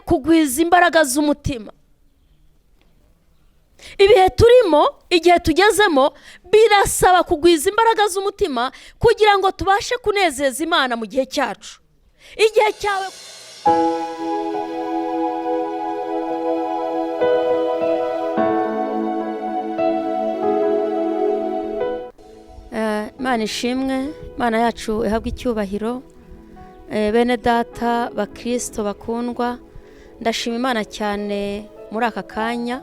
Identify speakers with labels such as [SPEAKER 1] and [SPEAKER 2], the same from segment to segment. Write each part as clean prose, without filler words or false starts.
[SPEAKER 1] kugwiza imbaraga z'umutima. Ibihe turimo, igihe tugezemo, birasaba kugwiza imbaraga z'umutima kugira ngo tubashe kunezeza Imana mu gihe cyacu. Igihe cyawe Imana ishimwe, Imana yacu ihabwa icyubahiro. Bene data bakristo bakundwa, ndashima Imana cyane muri aka kanya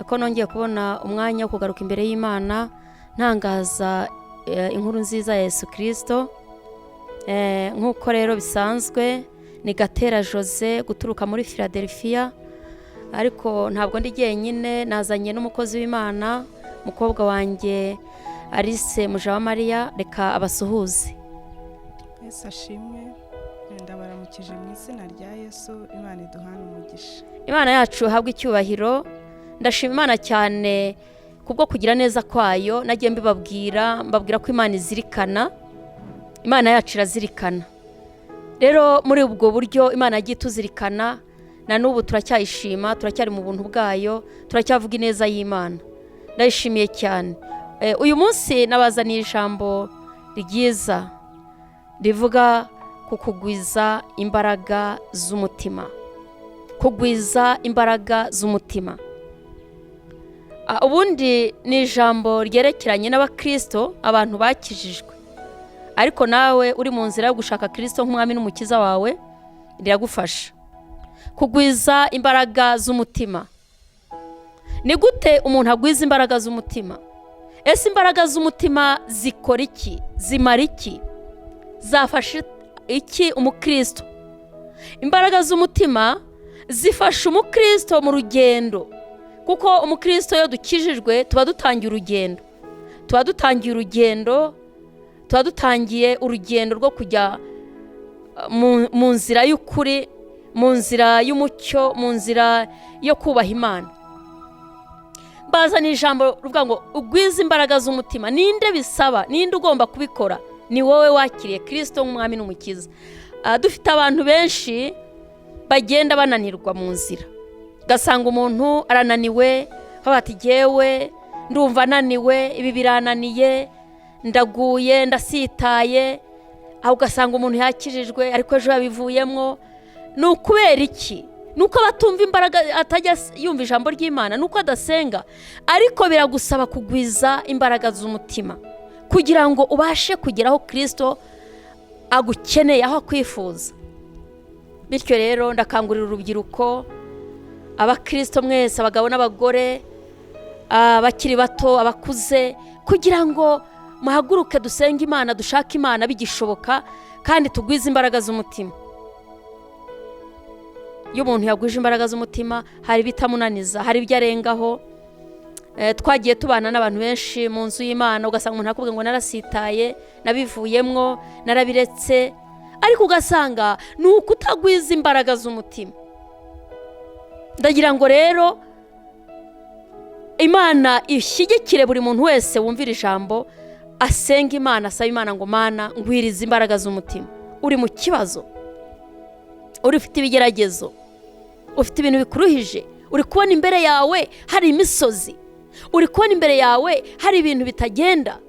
[SPEAKER 1] ko nongeye kubona umwanya wo kugaruka imbere y'Imana ntangaza inkuru nziza ya Yesu Kristo. Nk'uko rero bisanzwe ni Gatera Jose guturuka muri Philadelphia, ariko ntabwo ndi jyenyine, nazanye n'umukozi w'Imana, mukobwa wanjye Alice muja wa Maria. Reka abasuhuze.
[SPEAKER 2] Yesu ashimwe, ndabaramukije mu izina rya Yesu. Imana iduhana umugisha.
[SPEAKER 1] Imana yacu habwa icyubahiro. Ndashima Imana cyane kubwo kugira neza kwayo. Nagiye mbabwira ko Imana izirikana. Imana yacu irazirikana. Rero muri ubwo buryo Imana yagiye tuzirikana, na n'ubu turacyayishima, turacyari mu buntu bwayo, turacyavuga ineza y'Imana. Ndayishimiye cyane. Uyu munsi nabazaniye ijambo ryiza rivuga ku kugwiza imbaraga z'umutima. Kugwiza imbaraga z'umutima. Ubundi ni ijambo ryerekeranye n'abakristo, abantu bakijijwe. Ariko nawe uri mu nzira yo gushaka Kristo nk'umwami n'umukiza wawe, riragufasha. Kugwiza imbaraga z'umutima. Ni gute umuntu agwiza imbaraga z'umutima? Ese imbaraga z'umutima zikora iki? Zimara iki? Zafasha iki umukristo? Imbaraga z'umutima zifasha umukristo mu rugendo, kuko umukristo yo dukijijwe tuba dutangiye urugendo rwo kujya mu nzira y'ukuri, mu nzira y'umucyo, mu nzira yo kubaha Imana. Bazana ijambo ruvuga ngo ugwiza imbaraga z'umutima. Ninde bisaba? Ninde ugomba kubikora? Ni wowe wakiriye Kristo nk'umwami n'umukiza. Dufite abantu benshi bagenda bananirwa mu nzira. Gasanga umuntu arananiwe, bati jyewe ndumva naniwe, ibi birananiye, ndaguye, ndasitaye. Aho ugasanga umuntu yakijijwe ariko ejo yabivuyemo. Ni ukubera iki? Nuko batumva imbaraga, atajya yumva ijambo ry'Imana, nuko adasenga. Ariko biragusaba kugwiza imbaraga z'umutima kugira ngo ubashe kugeraho Kristo agukeneye, aho akwifuza. Bityo rero ndakangurira urubyiruko, abakristo mwese, abagabo n'abagore, abakiri bato, abakuze, kugira ngo muhaguruke dusenga Imana, dushaka Imana bigishoboka, kandi tugwize imbaraga z'umutima. Iyo umuntu yagwije imbaraga z'umutima, hari bitamunaniza, hari ibyo arengaho. Twagiye tubana n'abantu benshi mu nzu y'Imana, ugasanga umuntu akubwira ngo narasitaye, nabivuyemwo, narabiretse, ariko ugasanga ni ukutagwiza imbaraga z'umutima. Ndagira ngo rero Imana ishyigikire buri muntu wese wumvira ijambo, asenga Imana, asaba Imana ngo Mana ngwiriza imbaraga z'umutima. Uri mu kibazo, ufite ibigeragezo, ufite ibintu bikuruhije, uri kubona imbere yawe hari imisozi, uri kubona imbere yawe hari ibintu bitagenda.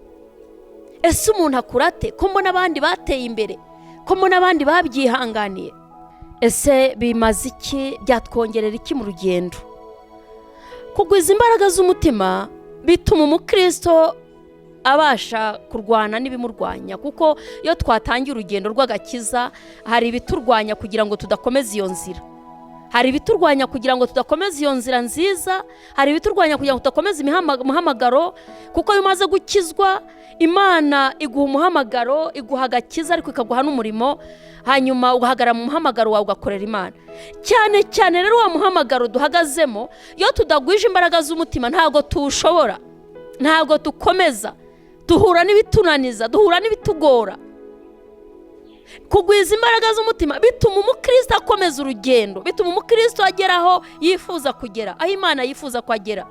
[SPEAKER 1] Ese umuntu akurate ko mbona abandi bateye imbere, ko mbona abandi babyihanganiye? Ese bimaze iki? Byatwongerera iki mu rugendo? Kugwiza imbaraga z'umutima bituma umukristo abasha kurwana n'ibimurwanya, kuko iyo twatangiye urugendo rw'agakiza hari ibiturwanya kugira ngo tudakomeza iyo nzira. Hari ibiturwanya kugira ngo tudakomeza iyo nzira nziza, hari ibiturwanya kugira ngo tudakomeza umuhamagaro, kuko iyo umaze gukizwa Imana iguha umuhamagaro, iguha agakiza, ariko ikaguha n'umurimo, hanyuma ugahagarara mu muhamagaro wawe ugakorera Imana. Cyane cyane rero wa muhamagaro duhagazemo, iyo tudagwije imbaraga z'umutima ntago tuwushobora, ntago dukomeza, duhura n'ibitunaniza, duhura n'ibitugora. Kugwiza imbaraga z'umutima bituma umukristo akomeza urugendo, bituma umukristo ageraho yifuza kugera, aho Imana yifuza kwagera.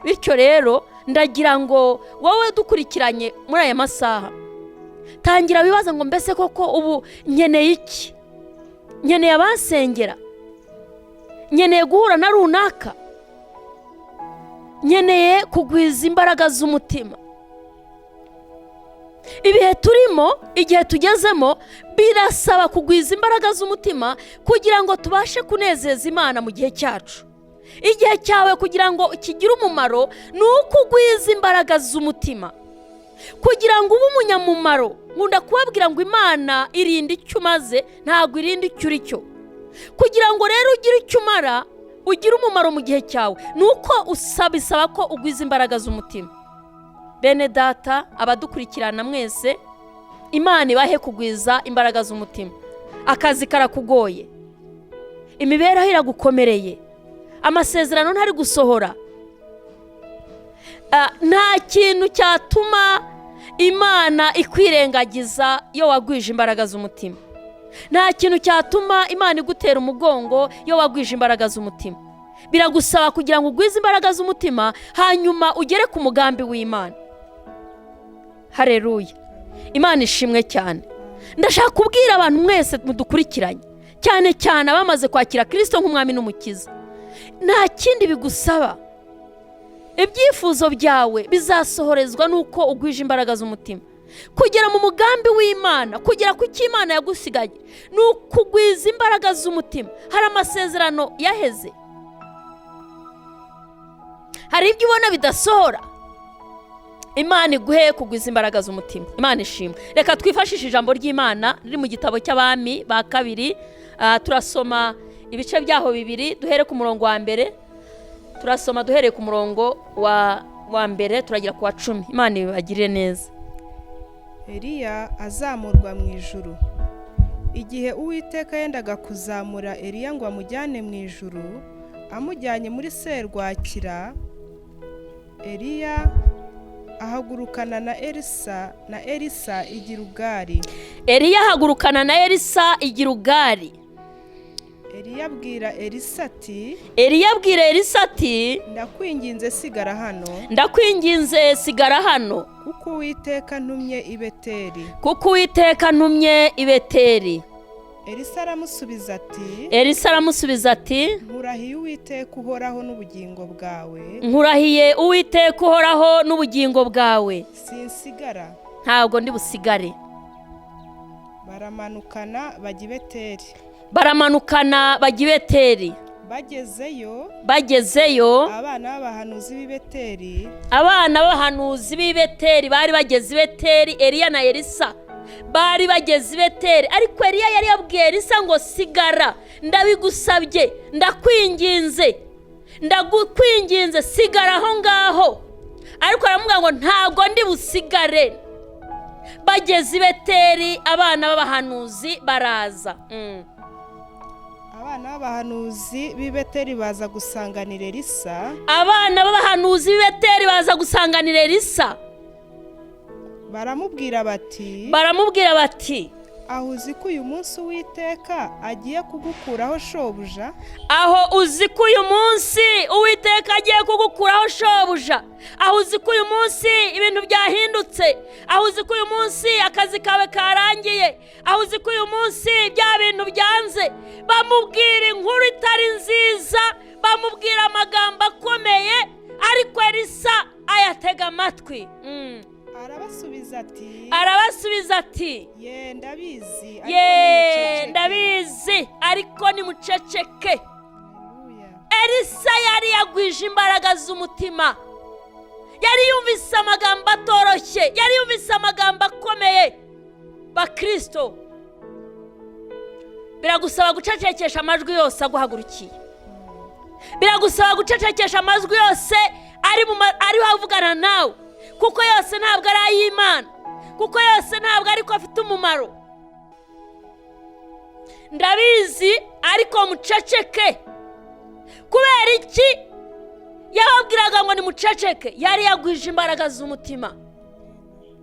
[SPEAKER 1] Bityo rero ndagira ngo wowe dukurikiranye muri aya masaha, tangira wibaza ngo mbese koko ubu nkeneye iki? Nkeneye abasengera, nkeneye guhura na runaka, nkeneye kugwiza imbaraga z'umutima. Ibihe turimo, igihe tugezemo, birasaba kugwiza imbaraga z'umutima kugira ngo tubashe kunezeza Imana mu gihe cyacu. Igihe cyawe kugira ngo kigire umumaro ni ukugwiza imbaraga z'umutima, kugira ngo ube umunyamumaro. Nkunda kubabwira ngo Imana irinda icyo umaze, ntabwo irinda icyo uri cyo. Kugira ngo rero ugire icyo umara, ugire umumaro mu gihe cyawe, ni uko bisaba ko ugwiza imbaraga z'umutima. Bene data, abadukurikirana mwese, Imana ibahe kugwiza imbaraga z'umutima. Akazi karakugoye, imibereho iragukomereye, amasezerano ntari gusohora. Nta kintu cyatuma Imana ikwirengagiza iyo wagwije imbaraga z'umutima. Nta kintu cyatuma Imana igutera umugongo iyo wagwije imbaraga z'umutima. Biragusaba kugira ngo ugwize imbaraga z'umutima, hanyuma ugere ku mugambi w'Imana. Haleluya. Imana ishimwe cyane. Ndashaka kubwira abantu mwese mudukurikiranye, cyane cyane abamaze kwakira Kristo nk'umwami n'umukiza, nta kindi bigusaba. Ibyifuzo byawe bizasohorezwa nuko ugwije imbaraga z'umutima. Kugera mu mugambi w'Imana, kugera ku cyo Imana yagusigaye, ni ukugwiza imbaraga z'umutima. Hari amasezerano yaheze, hari ibyo ubona bidasohora. Imana iguhe kugwiza imbaraga z'umutima. Imana ishimwe. Reka twifashishe ijambo ry'Imana riri mu gitabo cy'Abami ba kabiri. Turasoma ibice byaho bibiri, duhere ku murongo wa mbere. Turasoma duhereye ku murongo wa mbere turagira ku wa 10. Imana ibagirire neza.
[SPEAKER 2] Eliya azamurwa mu ijuru. Igihe Uwiteka yendaga kuzamura Eliya ngo amujyane mu ijuru, amujyanye muri serwakira, Eliya ahagurukana na Elisa i Gilugari.
[SPEAKER 1] Eliya ahagurukana na Elisa i Gilugari.
[SPEAKER 2] Eliya abwira
[SPEAKER 1] Elisa ati,
[SPEAKER 2] ndakwinginze sigara hano, kuko Uwiteka ntumye i Beteli. Elisa aramusubiza ati, nkurahiye Uwiteka uhoraho n'ubugingo bwawe, sinsigara, ntabwo ndi busigare. Baramanukana bajya i Beteli. Bagezeyo abana b'abahanuzi b'i Beteli bari bageze i Beteli. Eliya na Elisa bari bageze i Beteli, ariko Eliya yari yabwiye Elisa ngo sigara, ndabigusabye, ndakwinginze sigara aho ngaho. Ariko aramubwira ngo ntabwo ndi busigare. Bageze i Beteli, abana b'abahanuzi baraza. Abana b'abahanuzi b'i Beteli baza gusanganira Elisa. Baramubwira bati, aho uzi ko uyu munsi Uwiteka agiye kugukuraho shobuja?
[SPEAKER 1] Aho uzi ko uyu munsi ibintu byahindutse? Aho uzi ko uyu munsi akazi kawe karangiye? Aho uzi ko uyu munsi bya bintu byanze? Bamubwira inkuru itari nziza, bamubwira amagambo akomeye, ariko Elisa ayatega amatwi. Arabasubiza ati, ndabizi, ariko nimuceceke. Elisa yari yagwije imbaraga z'umutima. Yari yumvise amagambo atoroshye, yari yumvise amagambo akomeye. Bakristo, biragusaba gucecekesha amajwi yose aguhagurukiye. Biragusaba gucecekesha amajwi yose ari havugana nawe, kuko yose ntabwo ari ay'Imana, kuko yose ntabwo ariko afite umumaro. Ndabizi, ariko muceceke. Kubera iki yababwiraga ngo ni muceceke? Yari yagwije imbaraga z'umutima.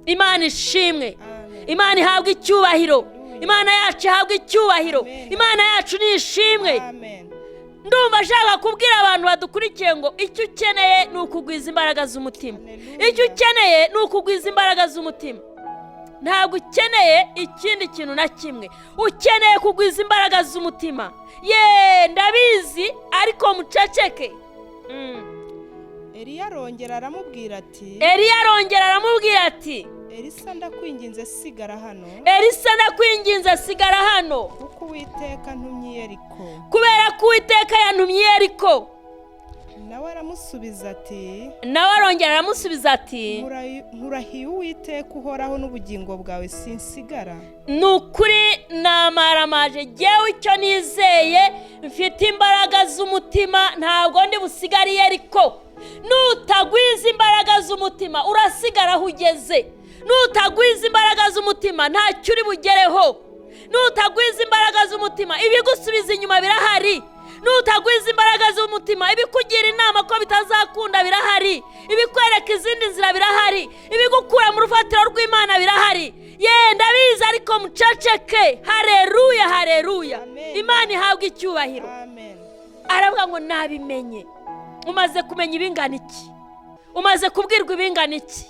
[SPEAKER 1] Imana ishimwe. Imana ihabwa icyubahiro. Imana yacu ihabwa icyubahiro. Imana yacu ni ishimwe. Ndumva ashaka kubwira abantu badukurikiye ngo icyo ukeneye ni ukugwiza imbaraga z'umutima. Icyo ukeneye ni ukugwiza imbaraga z'umutima. Ntabwo ukeneye ikindi kintu na kimwe. Ukeneye kugwiza imbaraga z'umutima. Ndabizi,
[SPEAKER 2] muceceke.
[SPEAKER 3] Eliya arongera aramubwira ati
[SPEAKER 2] Eliya arongera aramubwira ati
[SPEAKER 3] Elisa ndakwinginze sigara hano
[SPEAKER 2] Elisa ndakwinginze sigara hano
[SPEAKER 3] kuko Uwiteka ntumye i Yeriko.
[SPEAKER 2] kubera ko Uwiteka yantumye i Yeriko.
[SPEAKER 3] Nawe aramusubiza ati
[SPEAKER 2] nawe arongera aramusubiza ati
[SPEAKER 3] nkurahiye Uwiteka uhoraho n'ubugingo bwawe sinsigara.
[SPEAKER 2] ni ukuri namaramaje jyewe icyo nizeye mfite imbaraga z'umutima ntabwo ndi busigare i Yeriko. Nutagwiza imbaraga z'umutima urasigara aho ugeze. Nutagwiza imbaraga z'umutima ntacyo uri bugereho. Nutagwiza imbaraga z'umutima ibigusubiza inyuma birahari. Nutagwiza imbaraga z'umutima ibikugira inama ko bitazakunda birahari. Ibikwereka izindi nzira birahari. Ibigukura mu rufatiro rw'Imana birahari. Ndabizi ariko muceceke. Haleluya, haleluya. Imana ihabwa icyubahiro. Aravuga ngo nabimenye. Umaze kumenya ibingana iki? Umaze kubwirwa ibingana iki?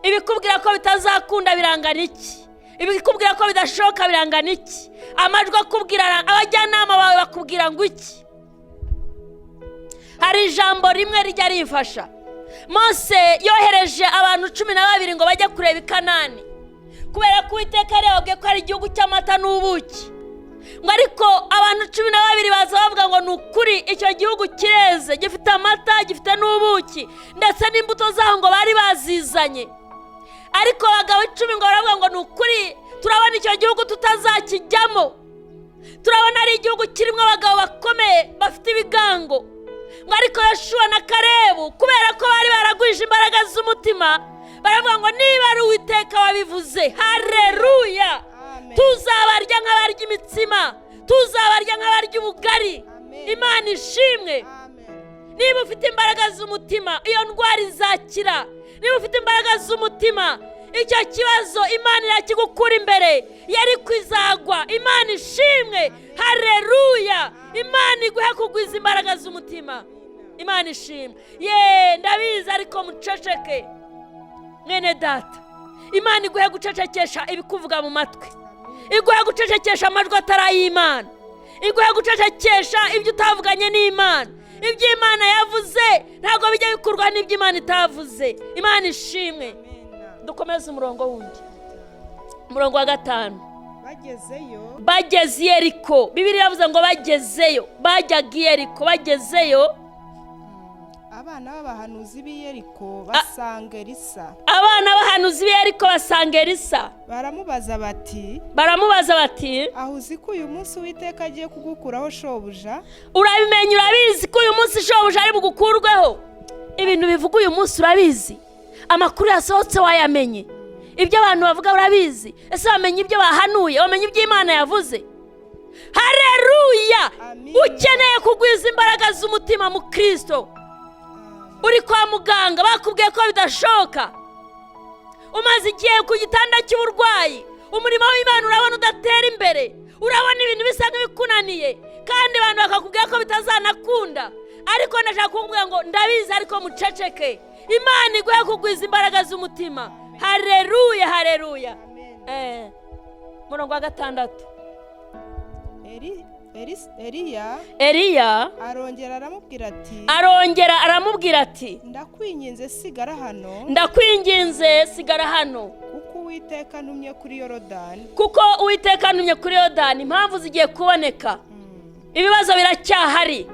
[SPEAKER 2] Ibikubwira ko bitazakunda birangana iki? Ibikubwira ko bidashoboka birangana iki? Amajwi akubwira abajyanama bawe bakubwira ngo iki? Hari ijambo rimwe rijya rifasha. Mose yohereje abantu 12 ngo bajye kureba i Kanani. Kubera ko Uwiteka yarebye ko ari igihugu cy'amata n'ubuki. Ngo ariko abantu 12 baza bavuga ngo ni ukuri icyo gihugu kireze, gifite amata, gifite n'ubuki, ndetse n'imbuto zaho ngo bari bazizanye. Ariko abagabo 10 ngo baravuga ngo ni ukuri turabona icyo gihugu tutazakijyamo. Turabona ari igihugu kirimo abagabo bakomeye bafite ibigango. Ngo ariko Yoshua na Kalebu kubera ko bari baragwije imbaraga z'umutima baravuga ngo niba ari Uwiteka wabivuze, haleluya, tuzabarya nk'abarya imitsima, tuzabarya nk'abarya ubugari. Imana ishimwe. Niba ufite imbaraga z'umutima iyo ndwara izakira. Niba ufite imbaraga z'umutima icyo kibazo Imana irakigukura imbere, yari kwizagwa. Imana ishimwe, haleluya. Imana iguhe kugwiza imbaraga z'umutima. Imana ishimwe. Ndabizi ariko muceceke mwene data. Imana iguhe gucecekesha ibikuvuga mu matwi. Iguhe gucecekesha amajwi atari Imana. Iguhe gucecekesha ibyo utavuganye n'Imana. Ibyo Imana yavuze ntabwo bijya bikurwa n'ibyo Imana itavuze. Imana ishimwe. Dukomeze umurongo wundi. Umurongo wa 5. Bageze i Yeriko. Bibiliya yavuze ngo bagezeyo. Bajyaga i Yeriko bagezeyo.
[SPEAKER 3] Abana b'abahanuzi b'i Yeriko basanga Elisa.
[SPEAKER 2] Abana b'abahanuzi b'i Yeriko basanga Elisa.
[SPEAKER 3] Baramubaza bati aho uzi ko uyu munsi Uwiteka agiye kugukuraho shobuja?
[SPEAKER 2] Urabimenye, urabizi ko uyu munsi shobuja ari bugukurweho? Ibintu bivuga uyu munsi urabizi? Amakuru yasohotse wayamenye? Ibyo abantu bavuga urabizi? Ese wamenye ibyo bahanuye? Wamenye ibyo Imana yavuze? Haleluya. Ukeneye kugwiza imbaraga z'umutima mu Kristo. Uri kwa muganga bakubwiye ko bidashoka. Umaze igihe ku gitanda cy'uburwayi. Umurimo w'Imana urabona udatera imbere. Urabona ibintu bisa nk'ibikunaniye. Kandi abantu bakakubwira ko bitazanakunda. Ariko ndashaka kuvuga ngo ndabizi ariko muceceke. Imana iguhe kugwiza imbaraga z'umutima. Haleluya, haleluya. Murongo wa 6. Eliya arongera aramubwira ati
[SPEAKER 3] ndakwinginze
[SPEAKER 2] sigara hano
[SPEAKER 3] kuko Uwiteka ntumye
[SPEAKER 2] kuri Yorodani. Impamvu zigiye kuboneka. Ibibazo biracyahari.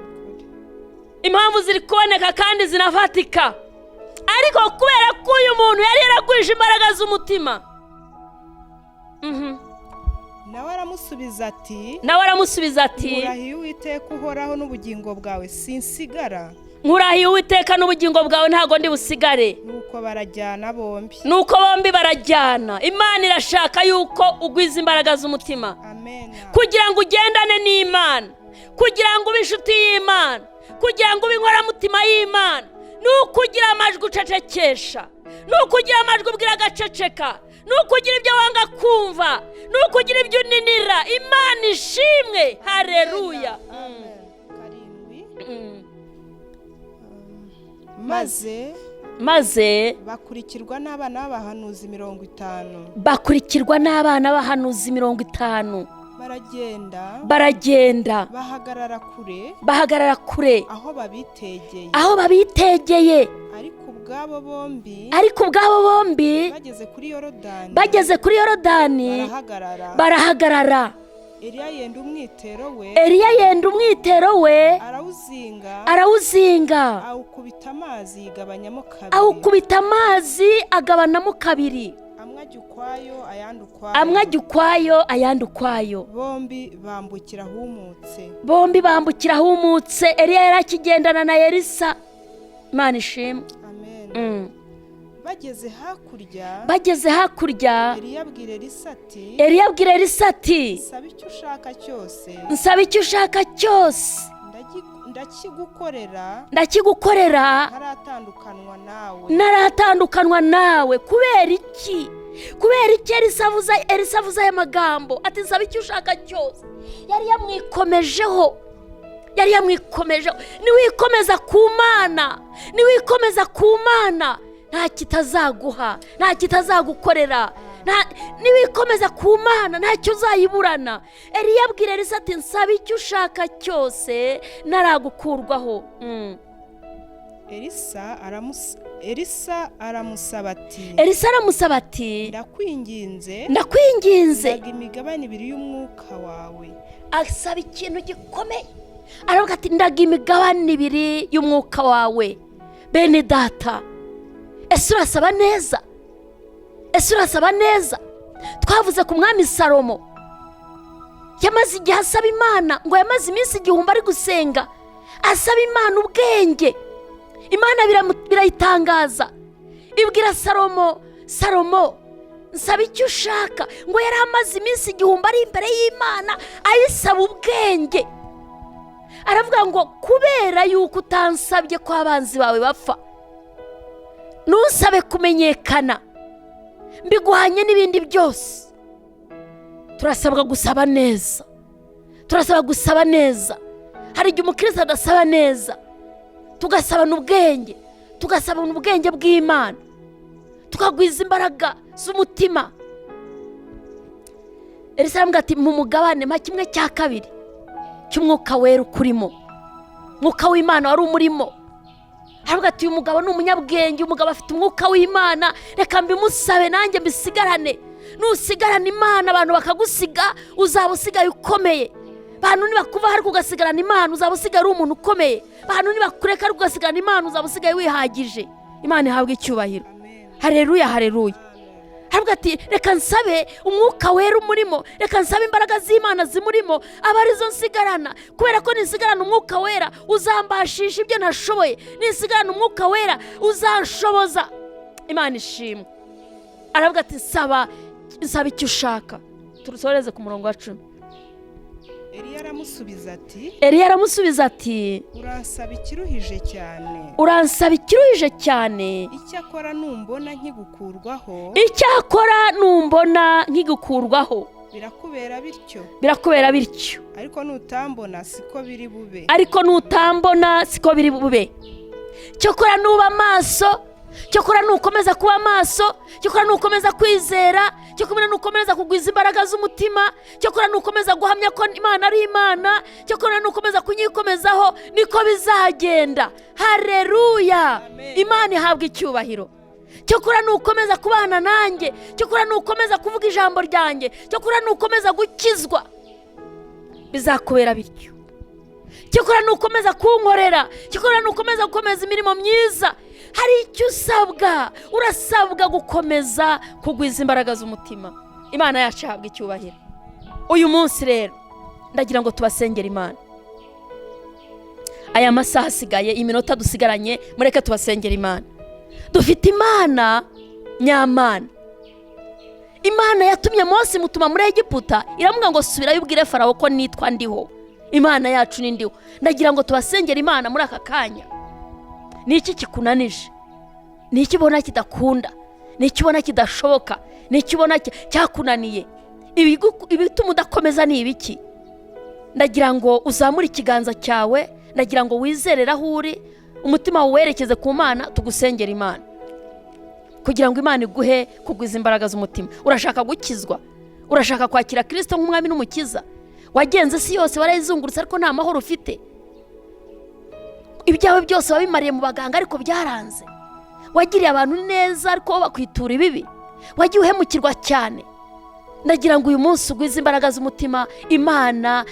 [SPEAKER 2] Impamvu ziri kuboneka kandi zinafatika. Ariko kubera ko uyu muntu yari yaragwije imbaraga z'umutima.
[SPEAKER 3] Nawe aramusubiza ati nkurahiye Uwiteka uhoraho n'ubugingo bwawe sinsigara.
[SPEAKER 2] Nkurahiye Uwiteka n'ubugingo bwawe ntago ndi busigare.
[SPEAKER 3] Nuko bombi
[SPEAKER 2] barajyana. Imana irashaka yuko ugwiza imbaraga z'umutima. Kugira ngo ugendane n'Imana, kugira ngo ube inshuti y'Imana, kugira ngo ube inkoramutima y'Imana, nukugira amajwi ucecekesha, nukugira amajwi ubwira agaceceka, nukugira ibyo wanga kumva, nukugira ibyo uninira. Imana ishimwe, haleluya. Maze
[SPEAKER 3] bakurikirwa n'abana b'abahanuzi 50.
[SPEAKER 2] Bakurikirwa n'abana b'abahanuzi 50. baragenda bahagarara kure aho babitegeye ariko ubwabo bombi bageze kuri yorodani barahagarara. Eliya yenda umwitero we arawuzinga awukubita amazi agabanamo kabiri, amwe ajya ukwayo ayandi ukwayo, bombi bambukira ahumutse. Eliya yari akigendana na Elisa, Imana ishimwe. bageze hakurya Eliya abwira Elisa ati nsaba icyo ushaka cyose ndakigukorera ntaratandukanywa nawe. kubera iki Elisa avuze aya magambo ati nsaba icyo ushaka cyose? yari yamwikomejeho. niwikomeza ku Mana nta kitazaguha, nta kitazagukorera. niwikomeza ku Mana ntacyo uzayiburana. Eliya abwira Elisa ati nsaba icyo ushaka cyose naragukurwaho.
[SPEAKER 3] Elisa aramusaba ati ndakwinginze ndaga imigabane 2 y'umwuka wawe.
[SPEAKER 2] Asaba ikintu gikomeye, aravuga ati ndaga imigabane 2 y'umwuka wawe. Bene data, ese urasaba neza? Twavuze ku mwami Salomo yamaze igihe asaba Imana, ngo yamaze iminsi 1000 ari gusenga asaba Imana ubwenge. Imana birayitangaza, ibwira Salomo nsaba icyo ushaka. ngo yari amaze iminsi 1000 ari imbere y'Imana ayisaba ubwenge. aravuga ngo kubera yuko utansabye ko abanzi bawe bapfa, ntusabe kumenyekana, mbiguhanye n'ibindi byose. turasabwa gusaba neza. hari igihe umukristo adasaba neza, tugasabana ubwenge bw'Imana, tukagwiza imbaraga z'umutima. Elisa aramubwira ati mu mugabane mpa 1/2 cy'umwuka wera ukurimo. Mwuka w'Imana wari umurimo. Aravuga ati uyu mugabo ni umunyabwenge, umugabo afite umwuka w'Imana, reka mbimusabe nanjye mbisigarane. Nusigarana Imana abantu bakagusiga, uzaba usigaye ukomeye. Bantu nibakuva hari kugasigarana Imana, uzaba usigaye ari umuntu ukomeye. Bantu nibakureka hari kugasigarana Imana, uzaba usigaye wihagije. Imana ihabwe icyubahiro. Haleluya. Aravuga ati reka nsabe umwuka wera umurimo, reka nsabe imbaraga z'Imana zimurimo, aba arizo nsigarana. kubera ko nisigarana umwuka wera uzambashisha ibyo ntashoboye, nisigarana umwuka wera uzanshoboza. Imana ishimwe. Aravuga ati nsaba icyo ushaka. Turusoreze ku murongo wa 10.
[SPEAKER 3] Eliya aramusubiza ati uransaba ikiruhije cyane. Icyakora numbona nkigukurwaho birakubera bityo. Ariko nutambona siko biri bube. Cyokora nuba maso, cyokora nukomeza kuba maso, cyokora nukomeza kwizera, cyokora nukomeza kugwiza imbaraga z'umutima, cyokora nukomeza guhamya ko Imana ari Imana, cyokora nukomeza kunyikomezaho, niko bizagenda. Haleluya. Imana ihabwa icyubahiro. cyokora nukomeza kubana nanjye, cyokora nukomeza kuvuga ijambo ryanjye, cyokora nukomeza gukizwa, bizakubera bityo. cyokora nukomeza kunkorera, cyokora nukomeza gukomeza imirimo myiza. hari icyo usabwa, urasabwa gukomeza kugwiza imbaraga z'umutima. Imana yacu ihabwa icyubahiro. uyu munsi rero ndagira ngo tubasengere Imana. aya masaha asigaye, iminota dusigaranye, mureke tubasengere Imana. dufite Imana nyamana. Imana yatumye Mose mutuma muri Egiputa, iramubwira ngo subirayo ubwire Farawo ko nitwa ndiho. Imana yacu ni ndiho. ndagira ngo tubasengere Imana muri aka kanya. Niki kikunanije? Niki ubona kidakunda? Niki ubona kidashoboka? Niki ubona cyakunaniye? ibituma udakomeza ni ibiki? ndagira ngo uzamure ikiganza cyawe, ndagira ngo wizerere aho uri, umutima werekeze ku Mana, tugusengera Imana kugira ngo Imana iguhe kugwiza imbaraga z'umutima. urashaka gukizwa? urashaka kwakira Kristo nk'umwami n'umukiza? wagenze isi yose warayizungurutse ariko nta mahoro ufite. Ibyawe byose wabimariye mu baganga ariko byaranze. Wagiriye abantu neza ariko bo bakwitura ibibi. Wagiye uhemukirwa cyane. Ndagira ngo uyu munsi ugwize imbaraga z'umutima, Imana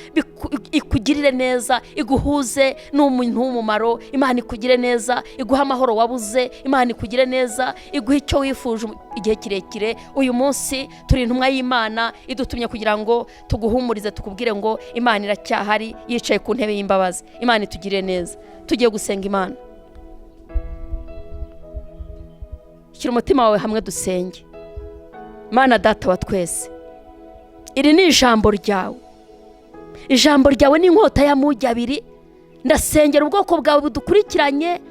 [SPEAKER 3] ikugirire neza, iguhuze n'umuntu w'umumaro, Imana ikugire neza, iguha amahoro wabuze, Imana ikugire neza, iguha icyo wifuje igihe kirekire. Uyu munsi turi intumwa y'Imana idutumye kugira ngo tuguhumurize, tukubwire ngo Imana iracyahari, yicaye ku ntebe y'imbabazi. Imana itugire neza. Tugiye gusenga Imana. Shyira umutima wawe hamwe dusenge. Mana Data wa twese, iri ni ijambo ryawe. Ijambo ryawe ni inkota y'amugi abiri. Ndasengera ubwoko bwawe budukurikiranye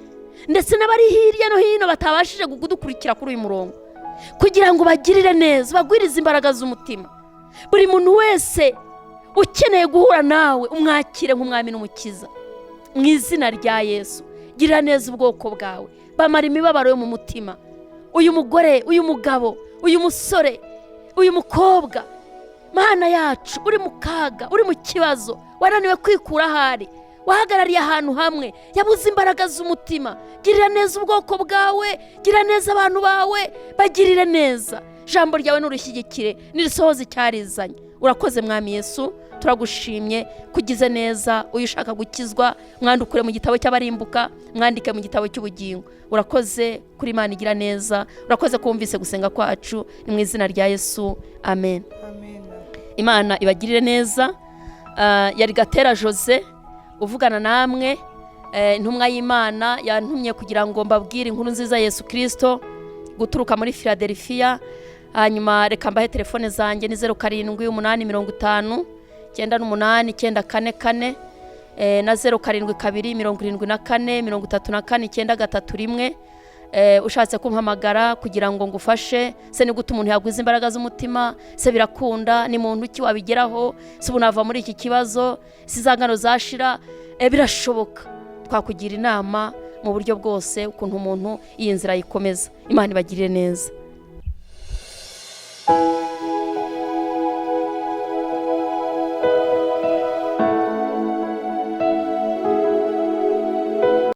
[SPEAKER 3] ndetse n'abari hirya no hino batabashije kudukurikira kuri uyu murongo, kugira ngo bagirire neza, bagwirize imbaraga z'umutima. Buri muntu wese ukeneye guhura nawe umwakire nk'umwami n'umukiza. Mu izina rya Yesu, girira neza ubwoko bwawe, bamara imibabaro yo mu mutima. Uyu mugore, uyu mugabo, uyu musore, uyu mukobwa, Mana yacu, uri mu kaga, uri mu kibazo, wananiwe kwikura ahari, wahagarariye ahantu hamwe, yabuze imbaraga z'umutima. Girira neza ubwoko bwawe, girira neza abantu bawe, bagirire neza. Ijambo ryawe n'urushyigikire, nirisohoze icyarizanye. Urakoze Mwami Yesu, turagushimye, kugize neza. Uyu ushaka gukizwa mwandukure mu gitabo cy'abarimbuka, mwandike mu gitabo cy'ubugingo. Urakoze kuri Imana igira neza, urakoze kumvise gusenga kwacu, ni mu izina rya Yesu, amen. Imana ibagirire neza. Yari Gatera Jose uvugana namwe, intumwa y'Imana yantumye kugira ngo mbabwire inkuru nziza Yesu Kristo guturuka muri Philadelphia. Hanyuma reka mbahe telefone zanjye ni 0785 98 944 na 072274 ushatse kumpamagara kugira ngo ngufashe. Se ni gute umuntu yagwiza imbaraga z'umutima? Se birakunda? Ni muntu ki wabigeraho? Se ubunava muri iki kibazo? Sizangano zashira? Birashoboka. Twakugira inama mu buryo bwose ukuntu umuntu iyi nzira yikomeza. Imana ibagirire neza.